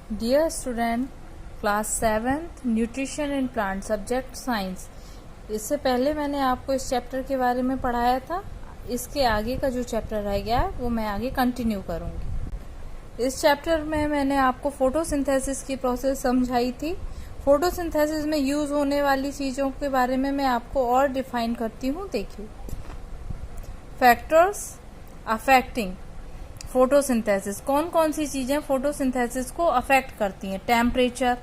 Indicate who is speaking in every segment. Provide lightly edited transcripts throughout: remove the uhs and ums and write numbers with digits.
Speaker 1: Dear student, class 7th nutrition in plant subject science. इससे पहले मैंने आपको इस चैप्टर के बारे में पढ़ाया था। इसके आगे का जो चैप्टर रह गया है वो मैं आगे कंटिन्यू करूँगी। इस चैप्टर में मैंने आपको फोटोसिंथेसिस की प्रोसेस समझाई थी। फोटोसिंथेसिस में यूज़ होने वाली चीज़ों के बारे में मैं आपको और डिफाइन करती हूँ। देखिए, फैक्टर्स अफेक्टिंग फोटोसिंथेसिस, कौन कौन सी चीजें फोटोसिंथेसिस को अफेक्ट करती हैं। Temperature,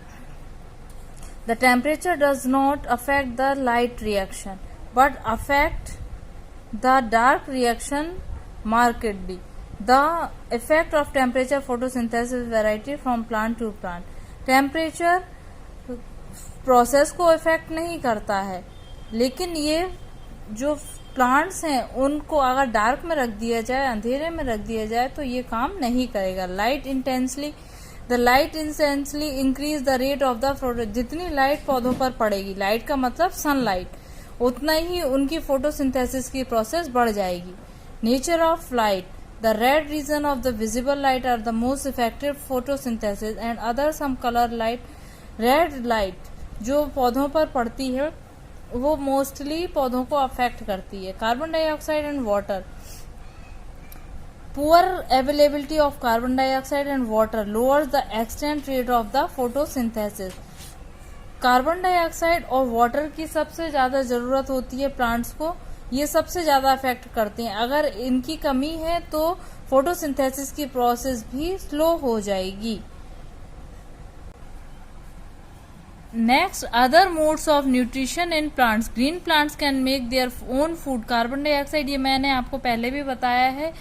Speaker 1: the temperature does not affect the light reaction but affect the dark reaction markedly. The effect of temperature photosynthesis variety from plant to plant. Temperature process को effect नहीं करता है, लेकिन ये जो प्लांट्स हैं उनको अगर डार्क में रख दिया जाए, अंधेरे में रख दिया जाए, तो ये काम नहीं करेगा। Light intensely increase the rate of the photo. जितनी लाइट पौधों पर पड़ेगी, लाइट का मतलब सनलाइट, उतना ही उनकी फोटोसिंथेसिस की प्रोसेस बढ़ जाएगी। Nature of light, the red region of the visible light are the most effective photosynthesis and other some colour light. Red light जो पौधों पर पड़ती है वो मोस्टली पौधों को अफेक्ट करती है। Carbon dioxide and water, poor availability of carbon dioxide and water lowers the extent rate of the photosynthesis. Carbon dioxide और वाटर की सबसे ज्यादा जरूरत होती है प्लांट्स को, ये सबसे ज्यादा अफेक्ट करते हैं। अगर इनकी कमी है तो फोटोसिंथेसिस की प्रोसेस भी स्लो हो जाएगी। Next, other modes of nutrition in plants. Green plants can make their own food. Carbon dioxide, ये मैंने आपको पहले भी बताया है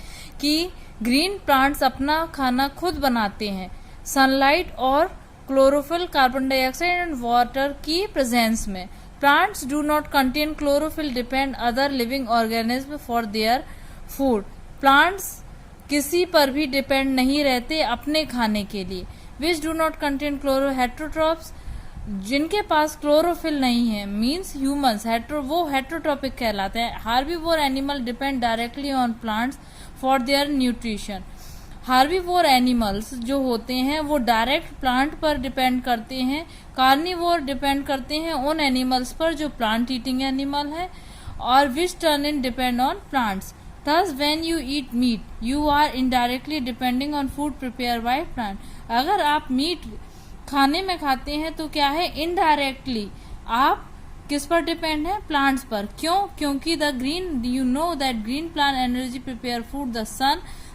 Speaker 1: कि ग्रीन प्लांट्स अपना खाना खुद बनाते हैं। सनलाइट और chlorophyll, carbon dioxide and water की प्रेजेंस में। Plants do not contain chlorophyll, depend other living organism for their food. Plants किसी पर भी डिपेंड नहीं रहते अपने खाने के लिए। Which do not contain chloro, heterotrophs, जिनके पास क्लोरोफिल नहीं है, मीन्स ह्यूमंस, वो हेट्रोट्रॉपिक कहलाते हैं। Herbivore animal depend directly on plants for their nutrition. Herbivore animals जो होते हैं वो डायरेक्ट प्लांट पर डिपेंड करते हैं। कार्निवोर डिपेंड करते हैं उन एनिमल्स पर जो प्लांट ईटिंग एनिमल है। और विच turn in depend on plants. Thus, when you eat meat, you are indirectly depending on food prepared by plant. अगर आप मीट खाने में खाते हैं तो क्या है, इनडायरेक्टली आप किस पर डिपेंड है, प्लांट्स पर। क्यों? क्योंकि the green, you know that green plant energy prepare food, the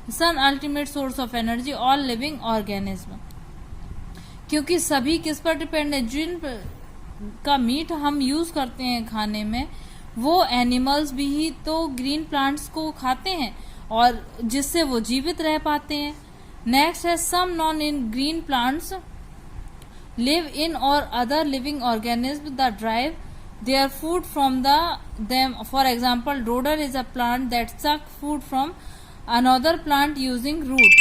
Speaker 1: sun ultimate source of energy, all living organism. क्योंकि सभी किस पर डिपेंड है, जिन का मीट हम यूज करते हैं खाने में, वो एनिमल्स भी ही तो ग्रीन प्लांट्स को खाते हैं और जिससे वो जीवित रह पाते हैं। नेक्स्ट है some non in green plants live in or other living organisms that derive their food from them. For example, dodder is a plant that sucks food from another plant using root.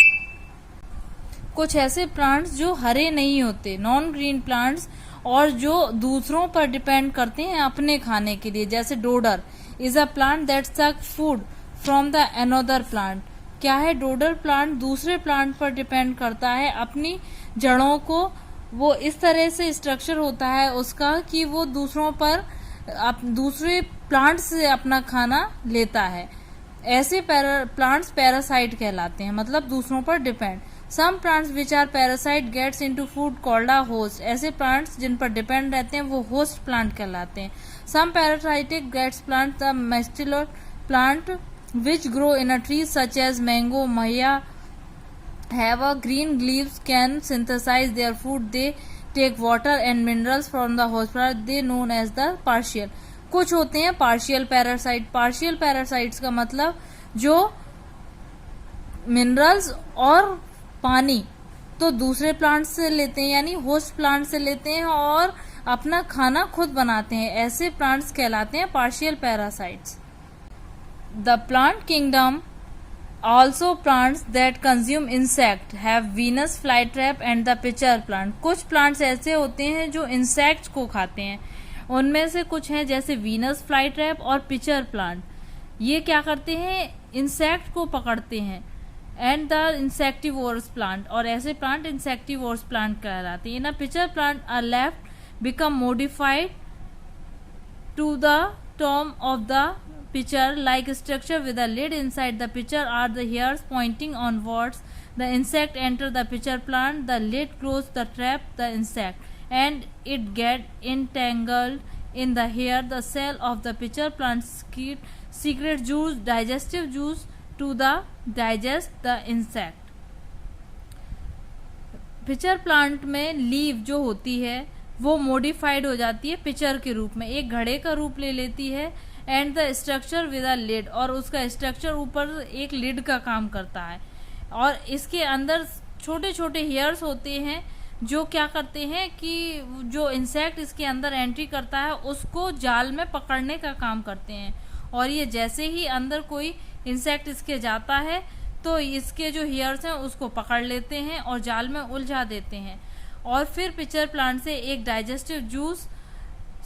Speaker 1: कुछ ऐसे plants जो हरे नहीं होते, non green plants, और जो दूसरों पर depend करते हैं अपने खाने के लिए, जैसे dodder is a plant that suck food from the another plant. क्या है, डोडर प्लांट दूसरे प्लांट पर डिपेंड करता है अपनी जड़ों को। वो इस तरह से स्ट्रक्चर होता है उसका कि वो दूसरों पर, दूसरे प्लांट से अपना खाना लेता है। ऐसे प्लांट्स पैरासाइट कहलाते हैं, मतलब दूसरों पर depend. Some plants which are parasite gets into food called a host. ऐसे प्लांट्स जिन पर डिपेंड रहते हैं वो होस्ट प्लांट कहलाते हैं। Some parasitic gets plant, the mistletoe plant which grow in a tree such as mango, mahua, have a green leaves can synthesize their food. They take water and minerals from the host plant. They known as the partial. कुछ होते हैं partial parasite. Partial parasites का मतलब जो minerals और पानी तो दूसरे प्लांट से लेते हैं, यानी होस्ट प्लांट से लेते हैं और अपना खाना खुद बनाते हैं। ऐसे प्लांट्स कहलाते हैं partial parasites. The plant kingdom also plants that consume insect have Venus flytrap and the pitcher plant. कुछ प्लांट्स ऐसे होते हैं जो इंसेक्ट्स को खाते हैं, उनमें से कुछ हैं जैसे वीनस फ्लाईट्रैप और पिचर प्लांट। ये क्या करते हैं, इंसेक्ट को पकड़ते हैं एंड द इंसेक्टिवोरस प्लांट, और ऐसे प्लांट इंसेक्टिवोरस प्लांट कहलाते हैं। In a pitcher plant are left become modified to the top of the pitcher like structure with a lid. Inside the pitcher are the hairs pointing onwards. The insect enter the pitcher plant, the lid close the trap the insect, and it get entangled in the hair. The cell of the pitcher plant secret juice, digestive juice to the digest the insect. Pitcher plant में leave जो होती है वो modified हो जाती है picture के रूप में, एक घड़े का रूप ले लेती है। And the structure with a lid, और उसका स्ट्रक्चर ऊपर एक लिड का काम करता है, और इसके अंदर छोटे छोटे हेयर्स होते हैं जो क्या करते हैं कि जो इंसेक्ट इसके अंदर एंट्री करता है उसको जाल में पकड़ने का काम करते हैं। और ये जैसे ही अंदर कोई इंसेक्ट इसके जाता है तो इसके जो हेयर्स हैं उसको पकड़ लेते हैं और जाल में उलझा देते हैं। और फिर पिचर प्लांट से एक डाइजेस्टिव जूस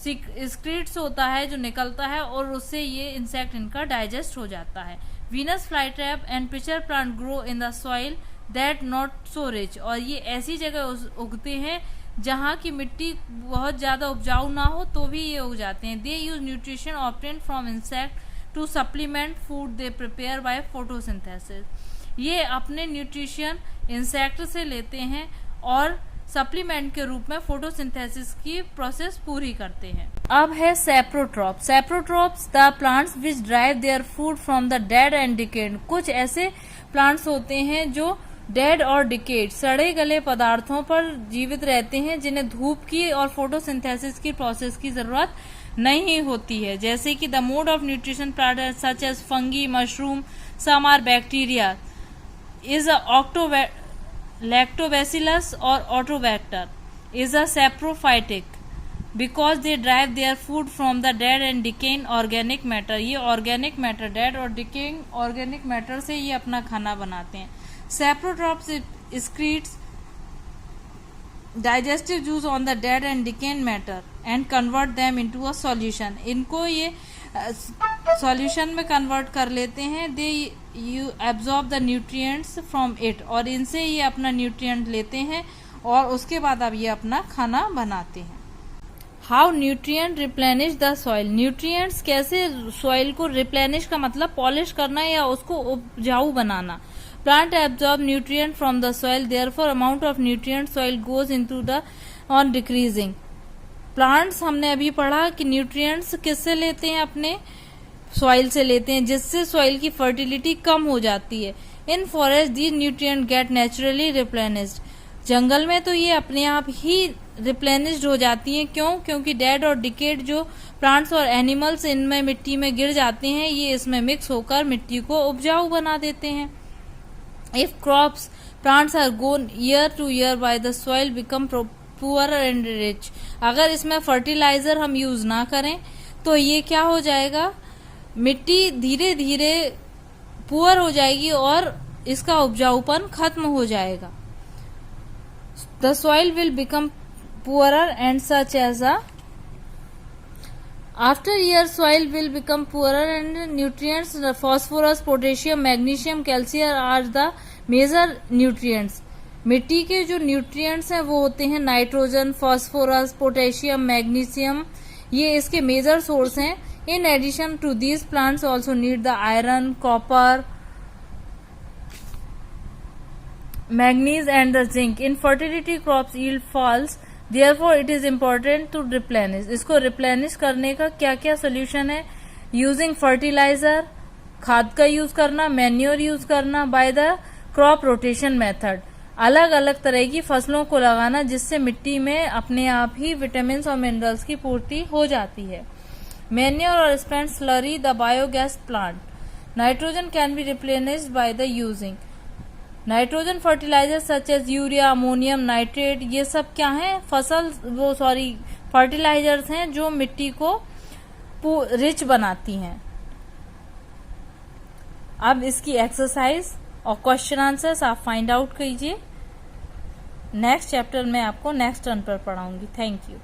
Speaker 1: स्क्रीट्स होता है जो निकलता है, और उससे ये इंसेक्ट इनका डाइजेस्ट हो जाता है। Venus fly trap and pitcher plant grow in the soil that not so rich, और ये ऐसी जगह उगते हैं जहाँ की मिट्टी बहुत ज़्यादा उपजाऊ ना हो तो भी ये उग जाते हैं। They use nutrition obtain from insect to supplement food they prepare by photosynthesis. ये अपने न्यूट्रिशन इंसेक्ट से लेते हैं और सप्लीमेंट के रूप में फोटोसिंथेसिस की प्रोसेस पूरी करते हैं। अब है saprotrophs. Saprotrophs the plants which drive their food from the dead and decade. कुछ ऐसे प्लांट्स होते हैं जो डेड और डिकेड सड़े गले पदार्थों पर जीवित रहते हैं, जिन्हें धूप की और फोटोसिंथेसिस की प्रोसेस की जरूरत नहीं होती है। जैसे कि the mode of nutrition plant such as fungi, mushroom, some are bacteria is Lactobacillus or Autobacter is a saprophytic because they derive their food from the dead and decaying organic matter. ये organic matter, dead और decaying organic matter से ये अपना खाना बनाते हैं। Saprotrops excretes digestive juice on the dead and decaying matter and convert them into a solution. इनको ये सॉल्यूशन में कन्वर्ट कर लेते हैं। They you absorb the nutrients from it, और इनसे ये अपना न्यूट्रिएंट लेते हैं और उसके बाद अब ये अपना खाना बनाते हैं। How nutrient replenish the soil. Nutrients कैसे सॉइल को रिप्लेनिश का मतलब पॉलिश करना या उसको उपजाऊ बनाना। Plant absorb nutrient from the soil, therefore amount of nutrient soil goes into the on decreasing. Plants हमने अभी पढ़ा कि न्यूट्रिएंट्स किससे लेते हैं, अपने सॉइल से लेते हैं, जिससे सॉइल की फर्टिलिटी कम हो जाती है। In forest these nutrient get naturally replenished. जंगल में तो ये अपने आप ही रिप्लेनिश्ड हो जाती हैं। क्यों? क्योंकि डेड और डिकेड जो प्लांट्स और एनिमल्स इनमें मिट्टी में गिर जाते हैं, ये इसमें मिक्स होकर मिट्टी को उपजाऊ बना देते हैं। If crops plants are grown year to year by the soil become poor and rich. अगर इसमें फर्टिलाइजर हम यूज ना करें तो ये क्या हो जाएगा, मिट्टी धीरे धीरे पुअर हो जाएगी और इसका उपजाऊपन खत्म हो जाएगा। The soil will become poorer and such as a after year soil will become poorer and nutrients phosphorus, potassium, magnesium, calcium are the major nutrients. मिट्टी के जो न्यूट्रिएंट्स हैं वो होते हैं नाइट्रोजन, फास्फोरस, पोटेशियम, मैग्नीशियम, ये इसके मेजर सोर्स हैं। In addition to these plants also need the iron, copper, manganese and the zinc. In fertility crops yield falls, therefore it is important to replenish. इसको replenish करने का क्या क्या solution है? Using fertiliser, खाद का use करना, मैन्योर यूज करना, by the crop rotation method, अलग अलग तरह की फसलों को लगाना जिससे मिट्टी में अपने आप ही विटामिन और मिनरल्स की पूर्ति हो जाती है। मैन्योर और spent slurry the biogas plant. Nitrogen can be replenished by the using nitrogen fertiliser such as urea, ammonium nitrate. ये सब क्या है? फर्टिलाइजर्स हैं जो मिट्टी को रिच बनाती हैं। अब इसकी एक्सरसाइज और क्वेश्चन आंसर्स आप फाइंड आउट कीजिए। नेक्स्ट चैप्टर में आपको नेक्स्ट टर्न पर पढ़ाऊंगी। Thank you.